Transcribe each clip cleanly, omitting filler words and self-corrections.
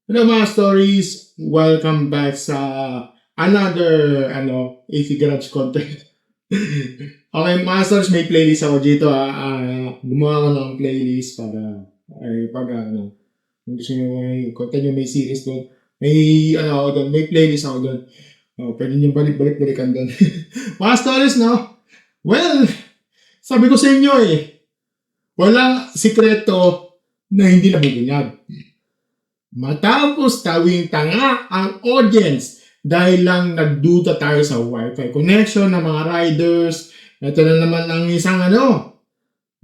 Hello mga stories! Welcome back sa another AC Garage content. Okay mga stories, may playlist ako dito gumawa ko ng playlist para pag kung gusto nyo may content nyo, may series doon. Ako doon, may playlist ako doon. Pwede nyo balik-balikan doon. Mga stories, no? Well, sabi ko sa inyo walang sikreto na hindi nabubunyag. Matapos tawing tanga ang audience dahil lang nagduda tayo sa Wi-Fi connection ng mga riders. Ito na naman ang isang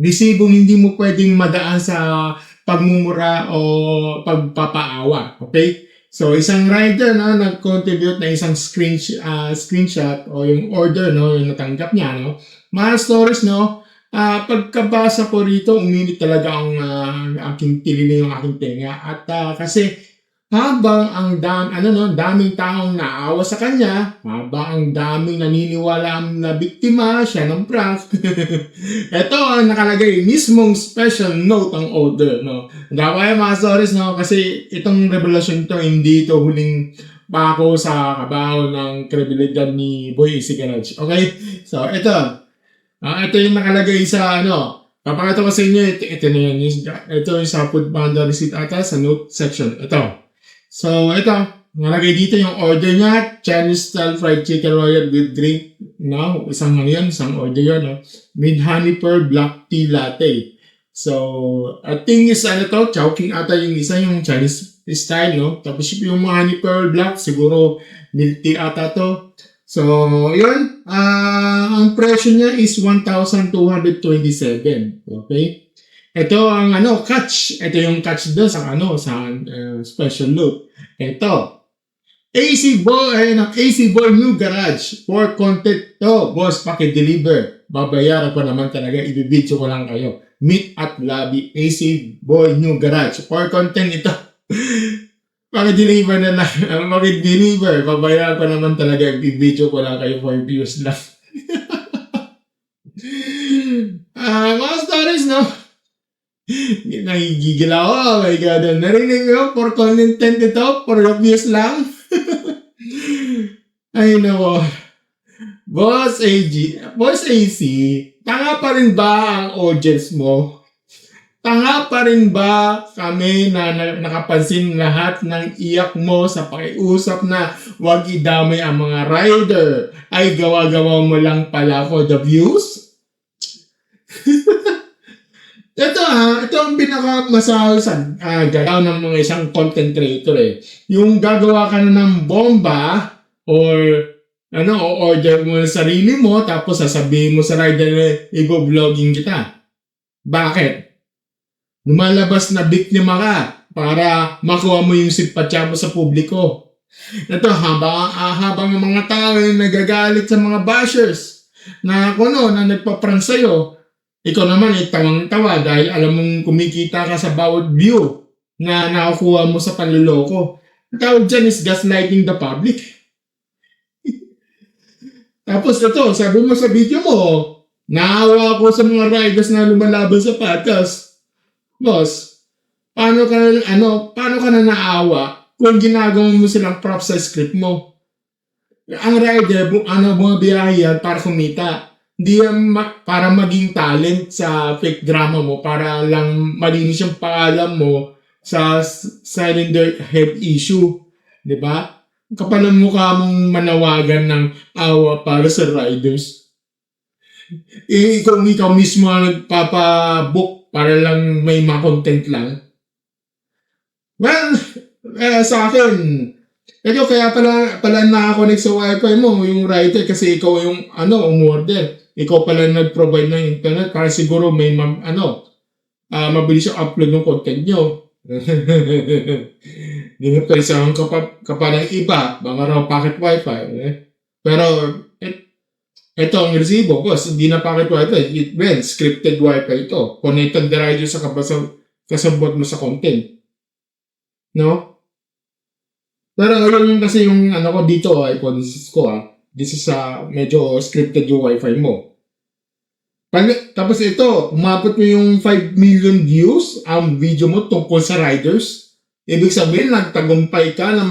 resibong hindi mo pwedeng madaan sa pagmumura o pagpapaawa. Okay? So, isang rider nag-contribute na isang screenshot o yung order yung natanggap niya. Mga stories, pagkabasa ko rito, uminit talaga ang aking tilili, yung aking tenga. At kasi habang ang daming taong naawa sa kanya, habang ang daming naniniwala na biktima siya ng prank, ito ang nakalagay, mismong special note ang order. Daway mga stories, kasi itong revelasyon to, hindi to huling pako sa kabaho ng kredibilidad ni Boy AC Garage. Okay? So, ito yung nakalagay sa papakita ko sa inyo, ito na yan. Ito yung sa food panda receipt ata sa note section. Ito. So, ito. Nakalagay dito yung order niya. Chinese style fried chicken royal with drink. Isang order yun. With honey pearl black tea latte. So, I think is Chowking ata yung isa, yung Chinese style, Tapos yung mga honey pearl black, siguro milk tea ata to. So, yun. Ang presyo niya is 1,227. Okay? Ito ang catch. Ito yung catch doon sa special loop. Ito. AC Boy New Garage for content to. Boss, paki-deliver. Babayaran ko naman talaga. Ibibidyo ko lang kayo. Meet at lobby. AC Boy New Garage. For content ito. Paki-deliver na lang. Paki-deliver. Babayaran ko naman talaga. Ibibidyo ko lang kayo for views lang. Mga stories, Nagigigil ako. Oh my God. Narinig ko, for content ito, for views lang. Ay, nako. Boss AC, tanga pa rin ba ang audience mo? Tanga pa rin ba kami na nakapansin lahat ng iyak mo sa pakiusap na wag idamay ang mga rider ay gawa-gawa mo lang pala for the views? Ito ang pinakamasahal sa galaw ng mga isang content creator Yung gagawa ka na ng bomba or order mo sa sarili mo tapos sasabihin mo sa rider na i-vlogging kita. Bakit? Lumalabas na biktima ka para makuha mo yung simpatya mo sa publiko. Ito, habang yung mga tao yung nagagalit sa mga bashers na na nagpa-prank sa'yo, ikaw naman tawang-tawa dahil alam mong kumikita ka sa bawat view na nakukuha mo sa panluloko. Ang tawag dyan is gaslighting the public. Tapos ito, sabi mo sa video mo, naawa ako sa mga riders na lumalaban sa patas. Boss, paano ka na naawa kung ginagawa mo silang prop sa script mo? Ang rider, bumabiyahe yan para kumita. Hindi yan para maging talent sa fake drama mo, para lang malinis yung pangalan mo sa cylinder head issue. Diba? Kapal ang mukha mong manawagan ng awa para sa riders. Kung ikaw mismo ang nagpapabook para lang may ma-content lang. Well, sa akin, kaya pala nakakonect sa wifi mo, yung rider, kasi ikaw yung umorder. Ikaw pala nag-provide ng internet para siguro may mabilis yung upload ng content nyo. Hindi mo pwede kapal ng iba, mga raw packet wifi. Pero, ito ang resibo, boss, hindi na packet wifi. Scripted wifi ito. Connected the rider sa kasabot mo sa content. No? Pero yun kasi yung ko dito, this is medyo scripted yung wifi mo. Tapos ito, umabot mo yung 5 million views ang video mo tungkol sa riders. Ibig sabihin, nagtagumpay ka na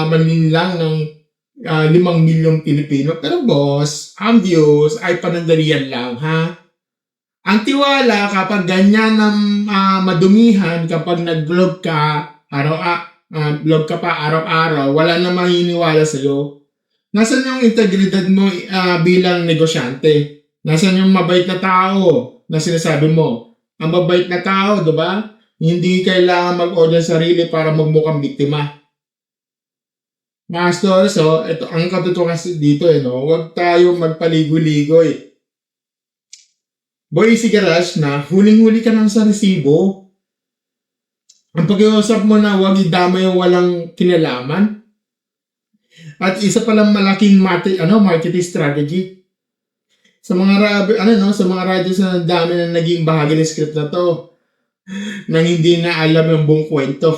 maninlang ng 5 milyong Pilipino. Pero boss, ang views ay panandalian lang, ha? Ang tiwala kapag ganyan ng madumihan, kapag nag-vlog ka, vlog ka pa araw-araw, wala na maniniwala sa'yo. Nasaan yung integridad mo bilang negosyante? Nasaan yung mabait na tao na sinasabi mo? Ang mabait na tao, di ba? Hindi kailangan mag-order sarili para magmukhang biktima. Master, so, ito ang katotohanan dito, no? Huwag tayong magpaligo-ligo, eh. Boy, si Garage na, huling-huli ka lang sa resibo. Ang pag-iusap mo na huwag idamay yung walang kinalaman. At isa palang malaking marketing strategy. Sa mga sa mga radios na dami na naging bahagi ng script na to, nang hindi na alam yung buong kwento.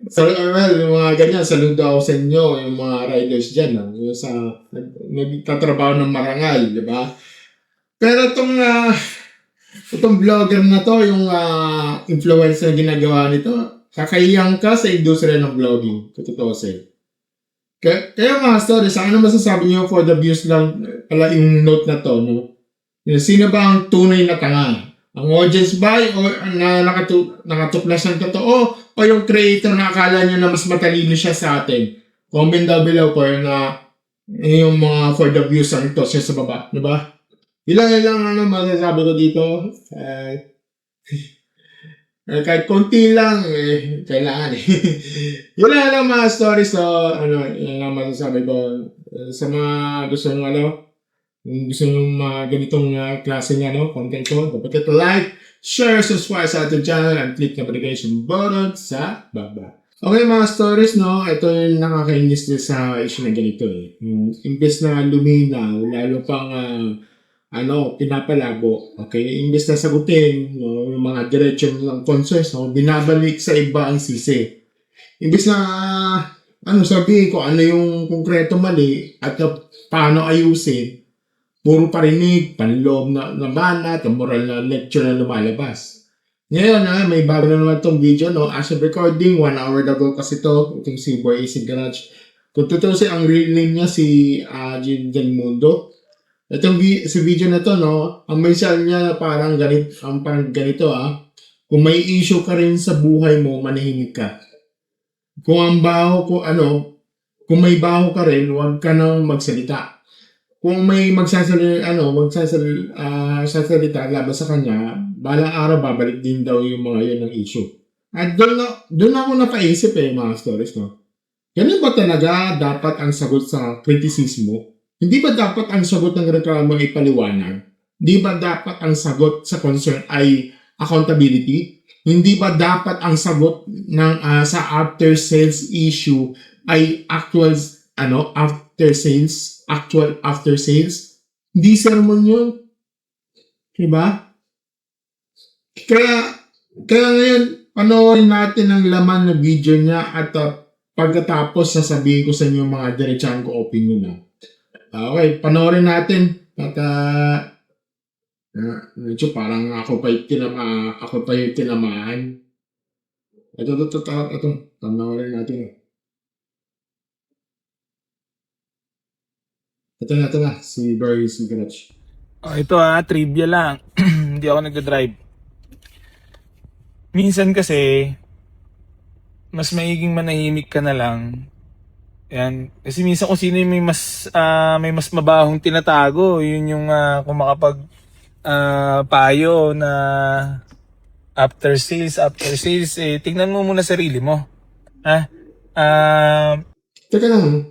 So, well, yung mga ganyan, saludo ako sa inyo, yung mga riders dyan, yung sa nagtatrabaho ng marangal, di ba? Pero itong vlogger na to, yung influencer na ginagawa nito, kakayang ka sa industriya ng vlogging, katutosin. Kaya mga stories, ano masasabi niyo for the views lang pala yung note na to, no? Sino ba ang tunay na tanga? Ang audience ba o na nakatuklas ng totoo o yung creator na akala niya na mas matalino siya sa atin? Comment down below po yung mga for the views ang ito siya sa baba, di ba? Ilang masasabi ko dito. Kahit konti lang, kailangan eh. Yun lang mga stories. So, yun lang masasabi ko. Sa mga gusto nung mga ganitong klase niya, content ko, dapat ito like, share, subscribe sa ating channel, and click the notification button sa baba. Okay mga stories, ito yung nakakainis din sa issue na ganito eh. Imbes na luminaw, lalo pang pinapalabo. Okay? Imbes na sagutin, yung mga direction ng concerns, binabalik sa iba ang sisi. Imbes na, sabihin ko, ano yung konkreto mali, at paano ayusin, puro parinig, panloob na banat, ang moral na lecture na lumalabas. Ngayon, may bago na naman itong video, as of recording, 1 hour ago kasi itong si Boy AC Garage. Kung tutusin, ang real name niya si Jin Del Mundo. Si video na to, ang mensahe niya parang ganito, kung may issue ka rin sa buhay mo, manahimik ka. Kung may baho ka rin, huwag ka nang magsalita. Kung may magsasalita laban sa kanya, balang araw babalik din daw yung mga yun ng issue. At doon ako napaisip mga stories, Ganun ba talaga dapat ang sagot sa kritisismo? Hindi ba dapat ang sagot ng reklamo ay paliwanag? Hindi ba dapat ang sagot sa concern ay accountability? Hindi ba dapat ang sagot ng sa after sales issue ay actual after sales? Hindi sermon yun. Diba? Kaya ngayon, panoorin natin ang laman ng video niya at pagkatapos sasabihin ko sa inyo mga diretsang ko opinion Okay, panoorin natin. At medyo parang ako pa yung tinamaan. Ito, panoorin natin. Ito na, si Barry Garage. Ito trivia lang. Hindi ako nagdadrive. Minsan kasi, mas maiging manahimik ka na lang. Yan. Kasi minsan kung sino yung may mas mabahong tinatago, yun yung kung makapag payo na after sales, tingnan mo muna sarili mo. Teka lang.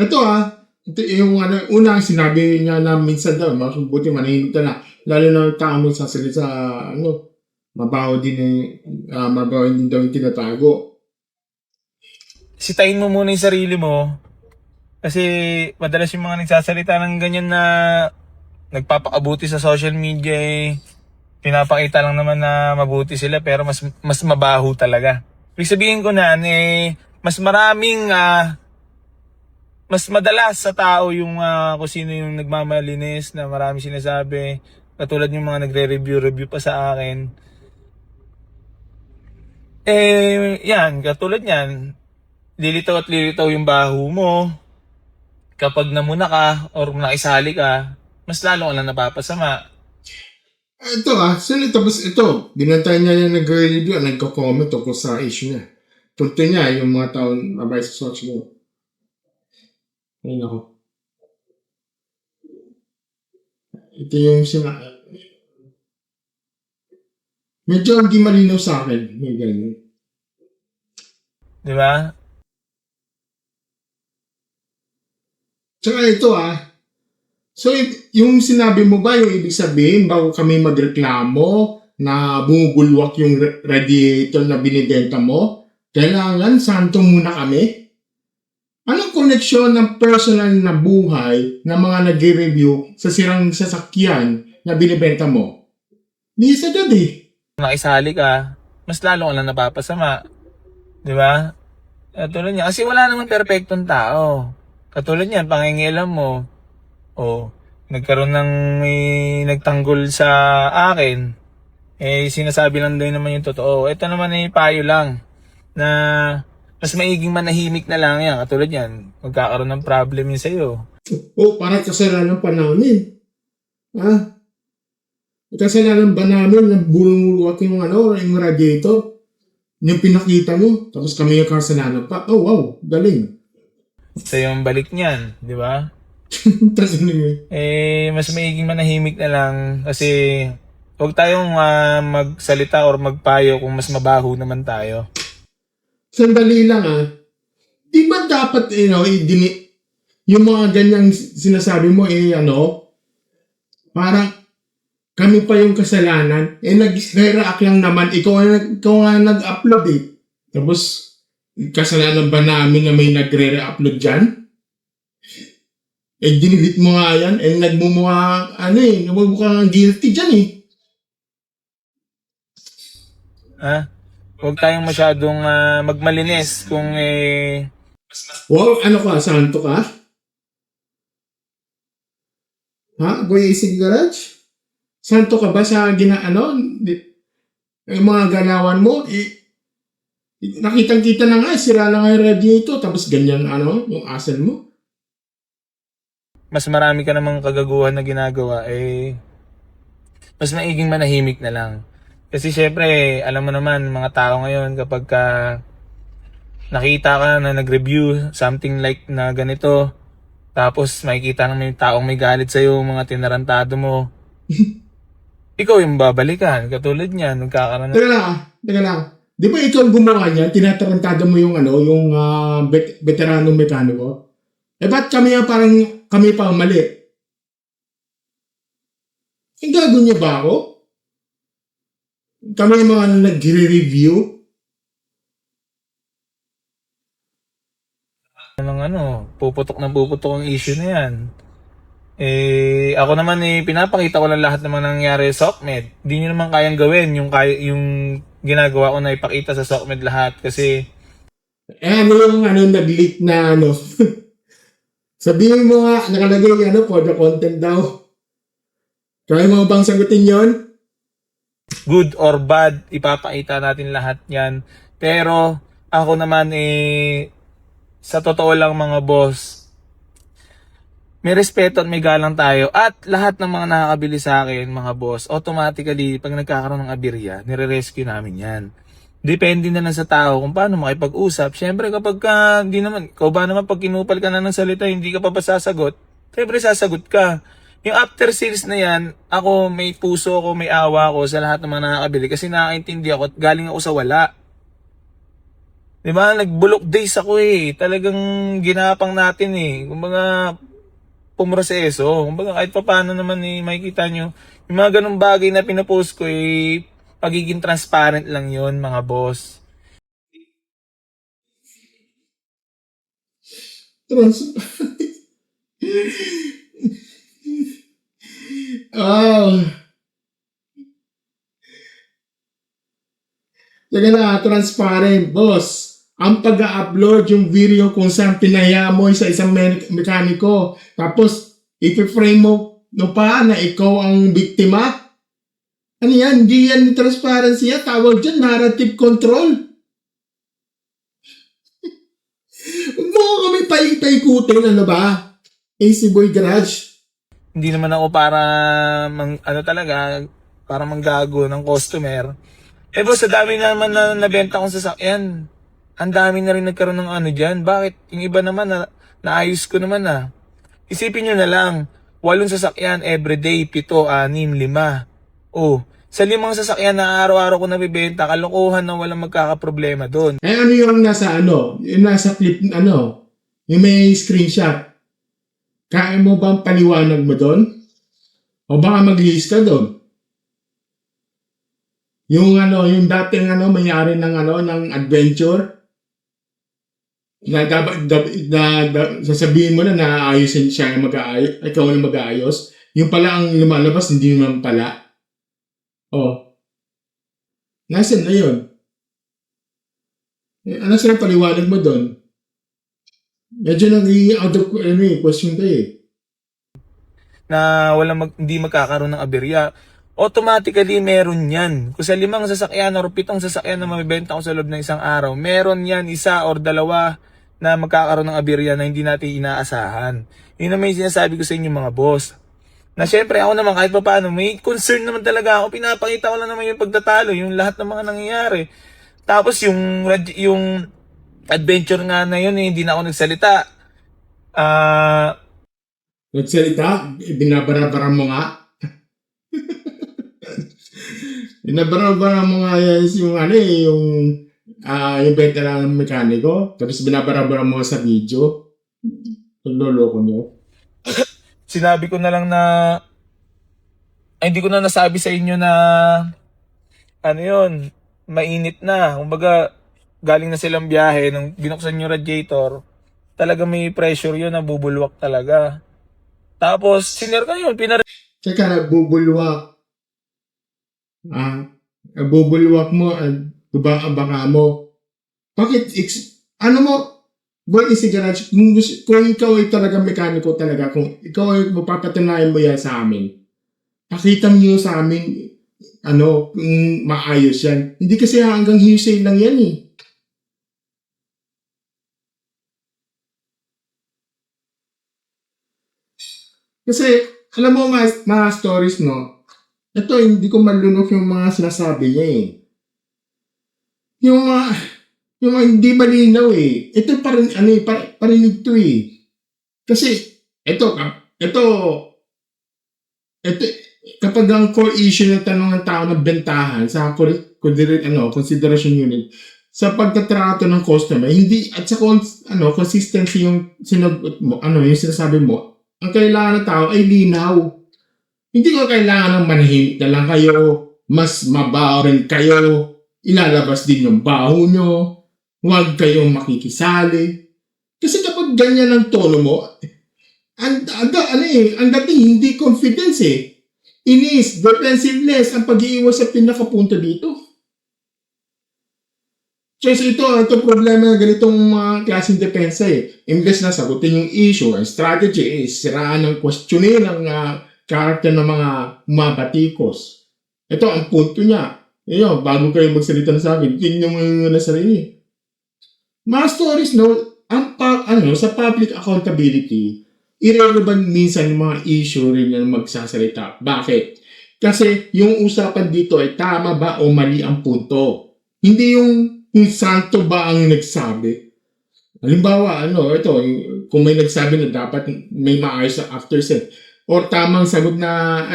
Ito yung unang sinabi niya na minsan daw, buti manahimik ka na. Lalo na tao mo sasalita sa mabaho din daw yung tinatago. Sitayin mo muna yung sarili mo. Kasi madalas yung mga nagsasalita ng ganyan na nagpapakabuti sa social media pinapakita lang naman na mabuti sila pero mas mabaho talaga. Ibig sabihin ko mas maraming mas madalas sa tao yung kung sino yung nagmamalinis na marami sinasabi. Katulad yung mga nagre-review pa sa akin. Yan, katulad yan, lilitaw at lilitaw yung baho mo. Kapag namuna ka or nakisali ka, mas lalo ka lang napapasama. Ito tapos ito, binantay niya yung nag-review, nagko-comment tungkol sa issue niya. Tunto niya yung mga taon abay sa social media. Ay nako. Ito yung medyo hindi malinaw sa akin. May ganyan. Di ba? Tsaka ito so yung sinabi mo ba, yung ibig sabihin, bago kami magreklamo na bumubulwak yung radiator na binibenta mo, kailangan santo muna kami? Anong koneksyon ng personal na buhay ng mga nag-review sa sirang sasakyan na binibenta mo? Di sagad Nakisali ka, mas lalo ka lang napapasama. Di ba? Katulad niya, kasi wala naman perpektong tao. Katulad niyan, pangingialam mo, nagkaroon ng may nagtanggol sa akin, sinasabi lang din naman yung totoo. Ito naman payo lang, na mas maiging manahimik na lang yan. Katulad yan, magkakaroon ng problem yun sa'yo. Parang kasalanan pa namin. Kasalanan ba namin na bumulwak yung yung radiator? Yung pinakita mo, tapos kami yung kasalanan pa. Oh, wow, galing. Ito yung balik niyan, di ba? Tapos Mas maiging manahimik na lang kasi huwag tayong magsalita or magpayo kung mas mabaho naman tayo. Sandali lang Di ba dapat, yung mga ganyang sinasabi mo, parang kami pa yung kasalanan. Nag-react lang naman. Ikaw nga nag-upload Tapos, kasalanan ba namin na may nagre-re-upload dyan? Dinilit mo nga yan. Nagmumukha, namumukha guilty dyan Huwag tayong masyadong magmalinis kung Wow, santo ka? Kuya Isig Garage? Santo ka ba sa yung mga ganawan mo? Nakitang-kita na nga, sira na nga yung radiator, tapos ganyan, yung asal mo. mas marami ka namang kagaguhan na ginagawa, mas maiging manahimik na lang. Kasi syempre, alam mo naman, mga tao ngayon, kapag nakita ka na nag-review something like na ganito, tapos makikita naman yung taong may galit sa'yo, mga tinarantado mo, ikaw yung babalikan. Katulad niyan, nagkakaroon Teka lang. Di ba ikaw ang gumawa niyan? Tinatarantado mo yung veteranong mekaniko? Ba't kami pa ang mali? Gago niya ba ako? Kami yung mga nag-review? puputok ang issue na yan. Ako naman pinapakita ko lang lahat naman nangyari sa SOCMED. Hindi nyo naman kayang gawin yung ginagawa ko na ipakita sa SOCMED lahat kasi yung nag-leak na sabihin mo nga, nakalagay for the content daw. Try mo bang sagutin yon? Good or bad, ipapakita natin lahat yan. Pero ako naman sa totoo lang mga boss, may respeto at may galang tayo. At lahat ng mga nakakabili sa akin, mga boss, automatically, pag nagkakaroon ng aberya, nire-rescue namin yan. Depende na lang sa tao kung paano makipag-usap. Siyempre, kapag ikaw ba naman pag kinupal ka na ng salita, hindi ka pa ba sasagot? Siyempre, sasagot ka. Yung after sales na yan, ako, may puso ako, may awa ako sa lahat ng mga nakakabili kasi nakakaintindi ako at galing ako sa wala. Diba? Nag-bulok days ako Talagang ginapang natin Kumbaga, pumroseso. Kumbaga kahit pa paano naman makikita nyo, yung mga ganung bagay na pinapost ko pagiging transparent lang yon mga boss. Sige na, transparent, boss. Ang pag-upload yung video kung saan pinaya mo sa isang mekaniko. Tapos, ipi-frame mo na ikaw ang biktima. Ano yan? Hindi yan transparency yan. Tawag dyan, narrative control. may paikutin, ano ba? AC Boy Garage. Hindi naman ako para para manggago ng customer. Eh boss, sa dami naman na nabenta kong sasakyan. Ang dami na rin nagkaroon ng ano dyan. Bakit? Yung iba naman naayos ko naman Isipin nyo na lang, 8 sasakyan everyday, 7, 6, 5. Oh, sa 5 sasakyan na araw-araw ko nabibenta, kalokohan na walang magkakaproblema doon. Eh ano yung nasa yung nasa clip, yung may screenshot. Kaya mo bang paliwanag mo doon? O baka mag-list ka doon? Yung yung dating mayari ng ng adventure, sasabihin mo na naayusin siya mag-aayos, ikaw na mag-aayos. Yung pala ang lumalabas, hindi naman pala. Oh. Nasaan na yun? Ano sila paliwanag mo doon? Medyo out of question to Na hindi magkakaroon ng aberya. Automatically meron yan. Kung sa 5 sasakyan or 7 sasakyan na mabibenta ko sa loob ng isang araw, meron yan 1 or 2 na magkakaroon ng aberya na hindi natin inaasahan. Yun naman yung sinasabi ko sa inyo mga boss. Na syempre ako naman kahit pa paano, may concern naman talaga ako. Pinapakita ko lang naman yung pagtatalo, yung lahat ng mga nangyayari. Tapos yung adventure nga na yun, hindi na ako nagsalita. Nagsalita? Binabarabara mo nga? Binabarabara mo nga yung yung veteran ng mekaniko, tapos binabarabara mo sa video. Pagloloko nyo. Sinabi ko na lang na hindi ko na nasabi sa inyo na mainit na. Kumbaga, galing na silang biyahe, nung binuksan yung radiator, talaga may pressure yun, nabubulwak talaga. Tapos, senior ka yun, Teka, nabubulwak. Bubulwak mo, baka mo. Bakit, boy, si Garage, kung ikaw ay talagang mekaniko talaga, kung ikaw ay mapapatunayan mo yan sa amin, pakita mo sa amin, kung maayos yan. Hindi kasi hanggang hearsay lang yan Kasi, alam mo mga stories, no? Ito, hindi ko malunok yung mga sinasabi niya Yung hindi malinaw Ito parinig to Kasi, ito, kapag ang core issue ng tanong ng tao ng bentahan sa consideration unit, sa pagtatrato ng customer, hindi, at sa consistency yung sinagot mo, yung sinasabi mo, ang kailangan ng tao ay linaw. Hindi ko kailangan ng manahimik na lang kayo, mas mabaho rin kayo, ilalabas din yung baho nyo, huwag kayong makikisali. Kasi kapag ganyan ang tono mo, ang dating hindi confidence Inis, defensiveness, ang pag-iiwas sa pinakapunto dito. Kasi ito problema na ganitong mga klaseng depensa Imbes na sagutin yung issue, ang strategy siraan ng questionin ang character ng mga mabatikos. Ito ang punto niya. Bago kayo magsalita sa akin, tingnan mo yung sarili. Mga stories, sa public accountability, irrelevant minsan yung mga issue rin na magsasalita. Bakit? Kasi yung usapan dito ay tama ba o mali ang punto. Hindi yung kung santo ba ang nagsabi. Halimbawa, kung may nagsabi na dapat may maayos sa after set, or tamang sagot na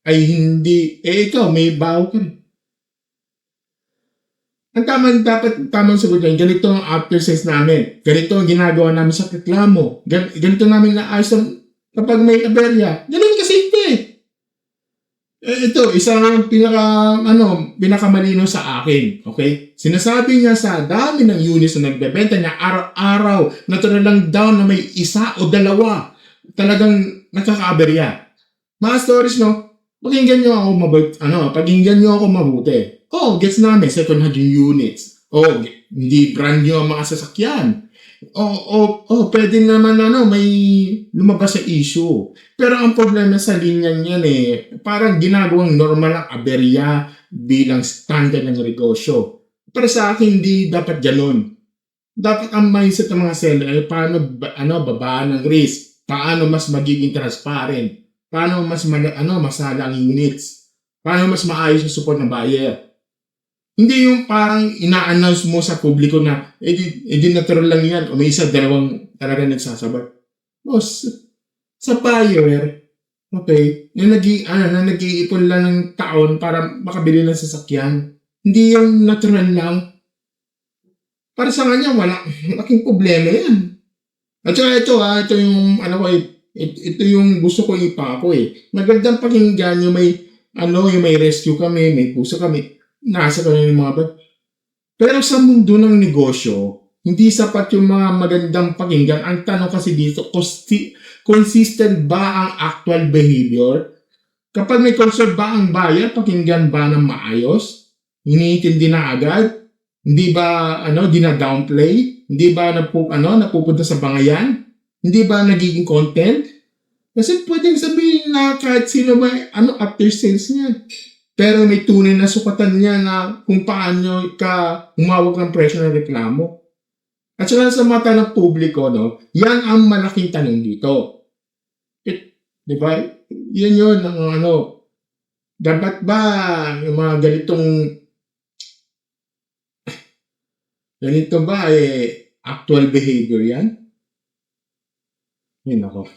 ay hindi, ikaw may baho ka rin. Ang tamang sagot niya, ganito ang after sales namin. Ganito ang ginagawa namin sa reklamo. Ganito namin naayos kapag may aberya. Ganun kasi ito, isang pinakamalino sa akin. Okay? Sinasabi niya sa dami ng units na nagbebenta niya araw-araw, natural lang down na may 1 o 2 talagang nakaka-aberya. Mga stories, pakinggan niyo ako mabuti. Gets namin, second hand yung units. Hindi brand new ang mga sasakyan. Pwede naman may lumabas sa issue. Pero ang problema sa linya niyan parang ginagawang normal ang aberya bilang standard ng negosyo. Pero sa akin, hindi dapat ganun. Dapat ang mindset ng mga seller ay paano babaan ng risk, paano mas magiging transparent, paano mas masala ang units, paano mas maayos yung support ng buyer. Hindi yung parang ina-announce mo sa publiko na edi natural lang yan o may isa dalawang talaga nagsasabay. Boss, sa buyer, okay, na nag-iipon lang ng taon para makabili ng sasakyan. Hindi yung natural lang. Para sa kanya, malaking problema yan. At saka ito yung, ito yung gusto ko ipako Magandang pakinggan yung yung may rescue kami, may puso kami. Nasa kami yung mga Pero sa mundo ng negosyo, hindi sapat yung mga magandang pakinggan. Ang tanong kasi dito, consistent ba ang actual behavior? Kapag may concern ba ang buyer, pakinggan ba ng maayos? Iniintindi na agad? Hindi ba dina-downplay? Hindi ba napupunta sa bangayan? Hindi ba nagiging content? Kasi pwedeng sabihin na kahit sino ba after sales niya. Pero may tunay na sukatan niya na kung paano ka umawag ng presyo ng reklamo. At saka sa mata ng publiko, yan ang malaking tanong dito. Di ba? Yan yun ang dapat ba yung mga ganito ba actual behavior yan? Yun ako.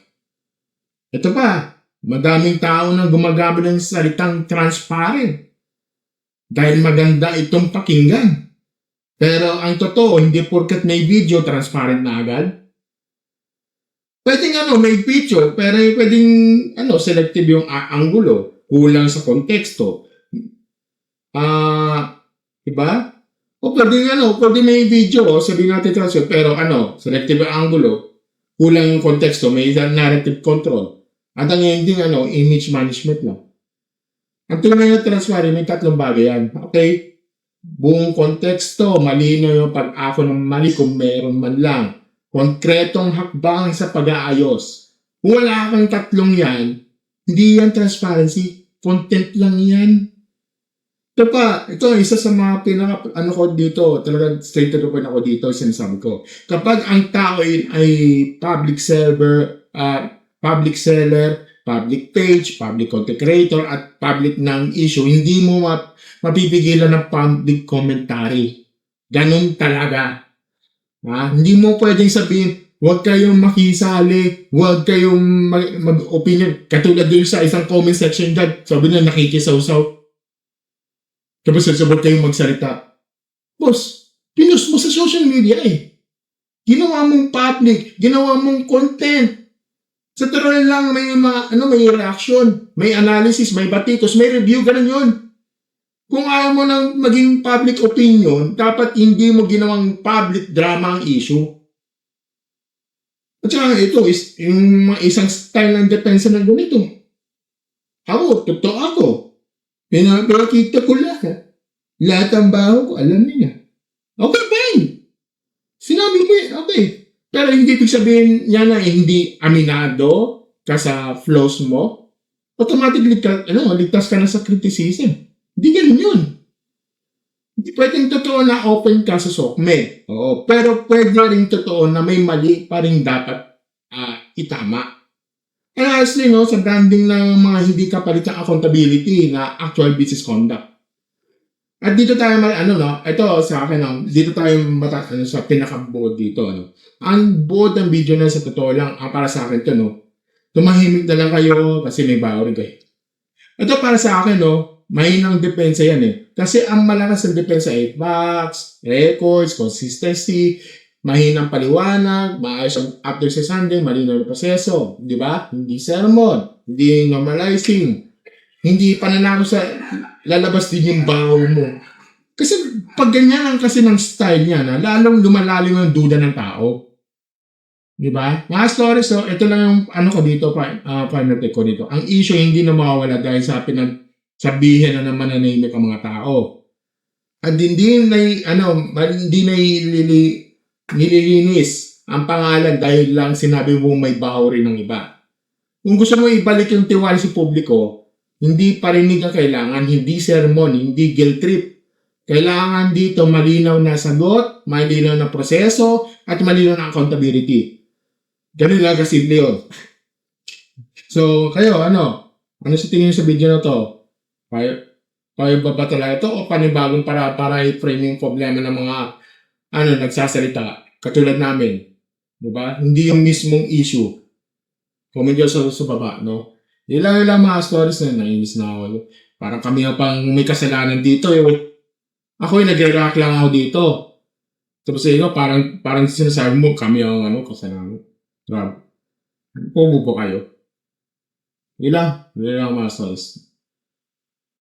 Ito pa, madaming tao na gumagamit ng salitang transparent dahil maganda itong pakinggan. Pero ang totoo, hindi porket may video, transparent na agad. Pwedeng may video, pero pwedeng selective yung anggulo, kulang sa konteksto. Diba? O pwedeng may video, sabihin natin transfer, pero selective ang anggulo, kulang yung konteksto, may narrative control. At ang ending, image management lang. Ang tunay na transparent, may tatlong bagay yan. Okay? Buong konteksto, malino yung pag-ako ng mali kung meron man lang. Konkretong hakbang sa pag-aayos. Kung wala kang tatlong yan, hindi yan transparency. Content lang yan. Ito isa sa mga ko dito, talagang straight to the point ako dito, sinasabi ko. Kapag ang tao ay public seller, public page, public content creator, at public ng issue, hindi mo mapipigilan ng public commentary. Ganun talaga. Hindi mo pwedeng sabihin, huwag kayong makisali, huwag kayong mag-opinion. Katulad din sa isang comment section dyan, sabi na nakikisaw-saw. Tapos sabot kayong magsalita. Boss, pinost mo sa social media Ginawa mong public, ginawa mong content. Sa tuloy lang may may reaction, may analysis, may batitos, may review, ganun yun. Kung ayaw mo ng maging public opinion, dapat hindi mo ginawang public drama ang issue. At saka ito is yung isang style ng depensa ng ganito. Totoo ako. Pinakita ko lahat. Lahat ang baho ko, alam niya. Okay, fine. Sinabi mo okay. Pero hindi ibig sabihin niya na hindi aminado ka sa flaws mo. Automatically, ligtas ka na sa criticism. Hindi ganun yun. Hindi pwedeng totoo na open ka sa sokme. Oo. Pero pwede rin totoo na may mali pa rin dapat itama. And honestly, sa branding ng mga hindi kapalitang accountability na actual business conduct. At dito tayo, ito sa akin, dito tayo sa pinaka-bold dito, Ang bold ng video na sa totoo lang, para sa akin tumahimik na lang kayo kasi may baon kayo. Ito para sa akin, mahinang depensa yan Kasi ang malakas ng depensa ay facts, records, consistency, mahinang paliwanag, maayos ang after sa Sunday, malinaw na proseso, di ba? Hindi sermon, hindi normalizing, hindi pananako sa lalabas din yung baho mo. Kasi pag ganyan ang kasi ng style niya lalong lumalalim yung duda ng tao. Di ba? Mga stories, ito lang yung ko dito, panate ko dito. Ang issue hindi na mawawala dahil sa sabihin na naman nanahimik ang mga tao. At hindi nililinis ang pangalan dahil lang sinabi mo may baho rin ng iba. Kung gusto mo ibalik yung tiwala sa publiko, hindi parinig ang kailangan, hindi sermon, hindi guilt trip. Kailangan dito malinaw na sagot, malinaw na proseso, at malinaw na accountability. Ganun lang kasimple yun. So, kayo, ano? Ano sa tingin sa video na to? Kaya ba ba talaga ito o panibagong para i-frame yung problema ng mga nagsasalita katulad namin? Diba? Hindi yung mismong issue. Comment nyo sa baba, no? Ilang mga stories na nainis na ako. Parang kami nga pang may kasalanan dito. Ako yung nag-react lang ako dito. Tapos ikaw, parang sinasabi mo, kami ang kasalanan. Grabe. Pumo po kayo. Ilang mga stories.